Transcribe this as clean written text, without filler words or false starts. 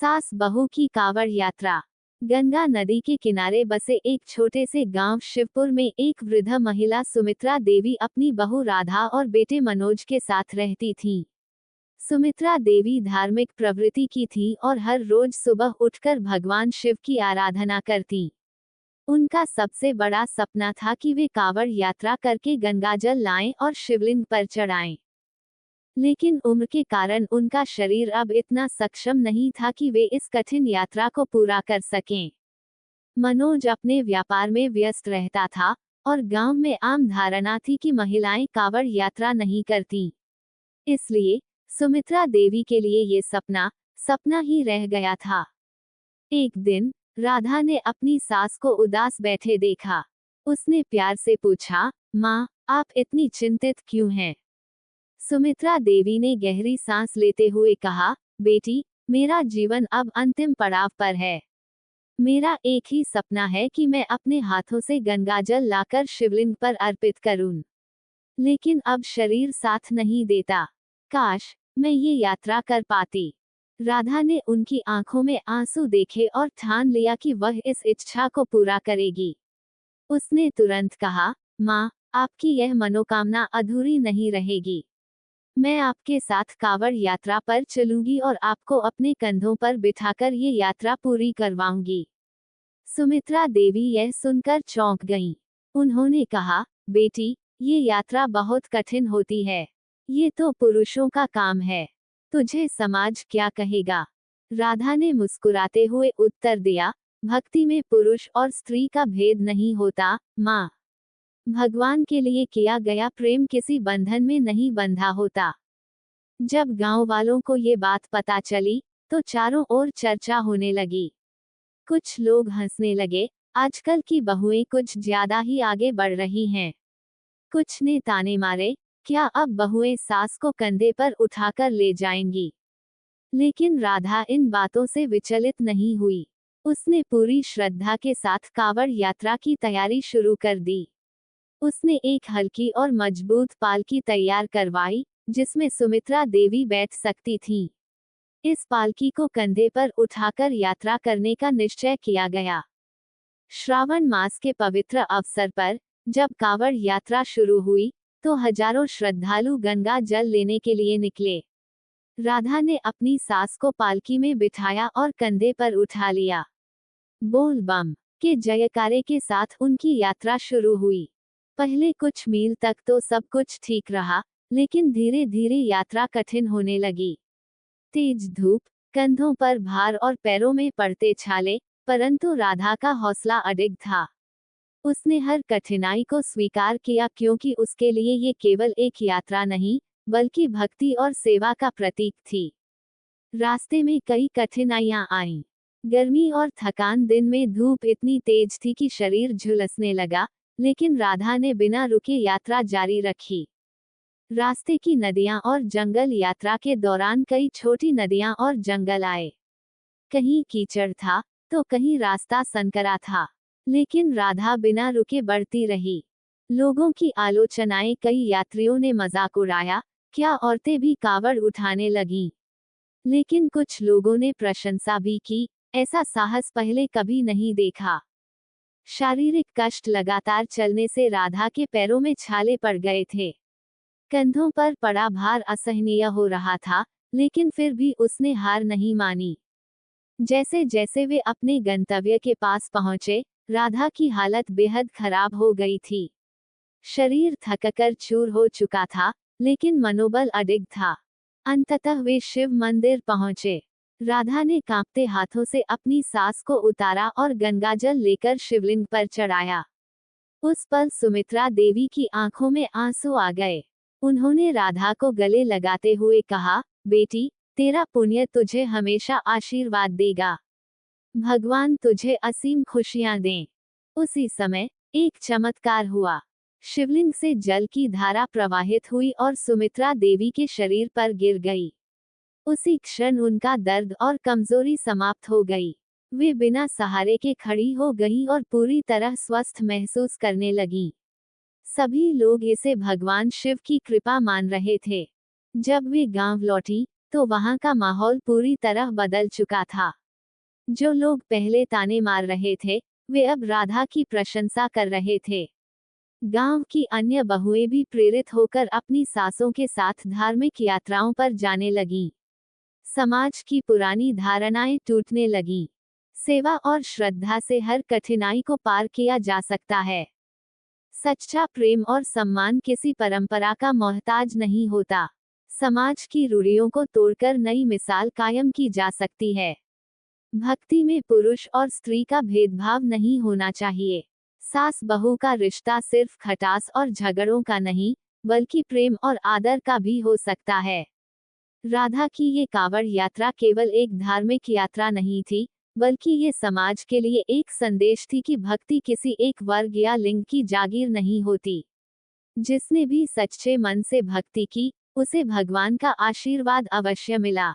सास बहू की कांवड़ यात्रा। गंगा नदी के किनारे बसे एक छोटे से गांव शिवपुर में एक वृद्ध महिला सुमित्रा देवी अपनी बहू राधा और बेटे मनोज के साथ रहती थीं। सुमित्रा देवी धार्मिक प्रवृत्ति की थी और हर रोज सुबह उठकर भगवान शिव की आराधना करती। उनका सबसे बड़ा सपना था कि वे कांवड़ यात्रा करके गंगाजल लाएं और शिवलिंग पर चढ़ाएं। लेकिन उम्र के कारण उनका शरीर अब इतना सक्षम नहीं था कि वे इस कठिन यात्रा को पूरा कर सकें। मनोज अपने व्यापार में व्यस्त रहता था और गांव में आम धारणा थी कि महिलाएं कांवड़ यात्रा नहीं करती। इसलिए सुमित्रा देवी के लिए ये सपना ही रह गया था। एक दिन राधा ने अपनी सास को उदास बैठे देखा। उसने प्यार से पूछा, माँ, आप इतनी चिंतित क्यों हैं? सुमित्रा देवी ने गहरी सांस लेते हुए कहा, बेटी, मेरा जीवन अब अंतिम पड़ाव पर है। मेरा एक ही सपना है कि मैं अपने हाथों से गंगाजल लाकर शिवलिंग पर अर्पित करूं। लेकिन अब शरीर साथ नहीं देता। काश मैं ये यात्रा कर पाती। राधा ने उनकी आंखों में आंसू देखे और ठान लिया कि वह इस इच्छा को पूरा करेगी। उसने तुरंत कहा, माँ, आपकी यह मनोकामना अधूरी नहीं रहेगी। मैं आपके साथ कांवड़ यात्रा पर चलूंगी और आपको अपने कंधों पर बिठाकर ये यात्रा पूरी करवाऊंगी। सुमित्रा देवी यह सुनकर चौंक गईं। उन्होंने कहा, बेटी, ये यात्रा बहुत कठिन होती है। ये तो पुरुषों का काम है। तुझे समाज क्या कहेगा? राधा ने मुस्कुराते हुए उत्तर दिया, भक्ति में पुरुष और स्त्री का भेद नहीं होता, माँ। भगवान के लिए किया गया प्रेम किसी बंधन में नहीं बंधा होता। जब गांव वालों को ये बात पता चली, तो चारों ओर चर्चा होने लगी। कुछ लोग हंसने लगे, आजकल की बहुएं कुछ ज्यादा ही आगे बढ़ रही हैं। कुछ ने ताने मारे, क्या अब बहुएं सास को कंधे पर उठाकर ले जाएंगी? लेकिन राधा इन बातों से विचलित नहीं हुई। उसने पूरी श्रद्धा के साथ कांवड़ यात्रा की तैयारी शुरू कर दी। उसने एक हल्की और मजबूत पालकी तैयार करवाई, जिसमें सुमित्रा देवी बैठ सकती थीं। इस पालकी को कंधे पर उठाकर यात्रा करने का निश्चय किया गया। श्रावण मास के पवित्र अवसर पर जब कांवड़ यात्रा शुरू हुई, तो हजारों श्रद्धालु गंगा जल लेने के लिए निकले। राधा ने अपनी सास को पालकी में बिठाया और कंधे पर उठा लिया। बोल बम के जयकारे के साथ उनकी यात्रा शुरू हुई। पहले कुछ मील तक तो सब कुछ ठीक रहा, लेकिन धीरे धीरे यात्रा कठिन होने लगी। तेज धूप, कंधों पर भार और पैरों में पड़ते छाले, परंतु राधा का हौसला अडिग था। उसने हर कठिनाई को स्वीकार किया, क्योंकि उसके लिए ये केवल एक यात्रा नहीं, बल्कि भक्ति और सेवा का प्रतीक थी। रास्ते में कई कठिनाइयां आईं। गर्मी और थकान, दिन में धूप इतनी तेज थी कि शरीर झुलसने लगा, लेकिन राधा ने बिना रुके यात्रा जारी रखी। रास्ते की नदियां और जंगल, यात्रा के दौरान कई छोटी नदियां और जंगल आए। कहीं कीचड़ था, तो कहीं रास्ता संकरा था, लेकिन राधा बिना रुके बढ़ती रही। लोगों की आलोचनाएं, कई यात्रियों ने मजाक उड़ाया, क्या औरतें भी कांवड़ उठाने लगीं? लेकिन कुछ लोगों ने प्रशंसा भी की, ऐसा साहस पहले कभी नहीं देखा। शारीरिक कष्ट, लगातार चलने से राधा के पैरों में छाले पड़ गए थे। कंधों पर पड़ा भार असहनीय हो रहा था, लेकिन फिर भी उसने हार नहीं मानी। जैसे जैसे वे अपने गंतव्य के पास पहुंचे, राधा की हालत बेहद खराब हो गई थी। शरीर थककर चूर हो चुका था, लेकिन मनोबल अडिग था। अंततः वे शिव मंदिर पहुंचे। राधा ने कांपते हाथों से अपनी सास को उतारा और गंगाजल लेकर शिवलिंग पर चढ़ाया। उस पल सुमित्रा देवी की आंखों में आंसू आ गए। उन्होंने राधा को गले लगाते हुए कहा, बेटी, तेरा पुण्य तुझे हमेशा आशीर्वाद देगा। भगवान तुझे असीम खुशियां दें। उसी समय एक चमत्कार हुआ। शिवलिंग से जल की धारा प्रवाहित हुई और सुमित्रा देवी के शरीर पर गिर गई। उसी क्षण उनका दर्द और कमजोरी समाप्त हो गई। वे बिना सहारे के खड़ी हो गईं और पूरी तरह स्वस्थ महसूस करने लगीं। सभी लोग इसे भगवान शिव की कृपा मान रहे थे। जब वे गांव लौटी, तो वहां का माहौल पूरी तरह बदल चुका था। जो लोग पहले ताने मार रहे थे, वे अब राधा की प्रशंसा कर रहे थे। गांव की अन्य बहुएं भी प्रेरित होकर अपनी सासों के साथ धार्मिक यात्राओं पर जाने लगीं। समाज की पुरानी धारणाएं टूटने लगीं। सेवा और श्रद्धा से हर कठिनाई को पार किया जा सकता है। सच्चा प्रेम और सम्मान किसी परंपरा का मोहताज नहीं होता। समाज की रूढ़ियों को तोड़कर नई मिसाल कायम की जा सकती है। भक्ति में पुरुष और स्त्री का भेदभाव नहीं होना चाहिए। सास बहू का रिश्ता सिर्फ खटास और झगड़ों का नहीं, बल्कि प्रेम और आदर का भी हो सकता है। राधा की ये कांवड़ यात्रा केवल एक धार्मिक यात्रा नहीं थी, बल्कि ये समाज के लिए एक संदेश थी कि भक्ति किसी एक वर्ग या लिंग की जागीर नहीं होती। जिसने भी सच्चे मन से भक्ति की, उसे भगवान का आशीर्वाद अवश्य मिला।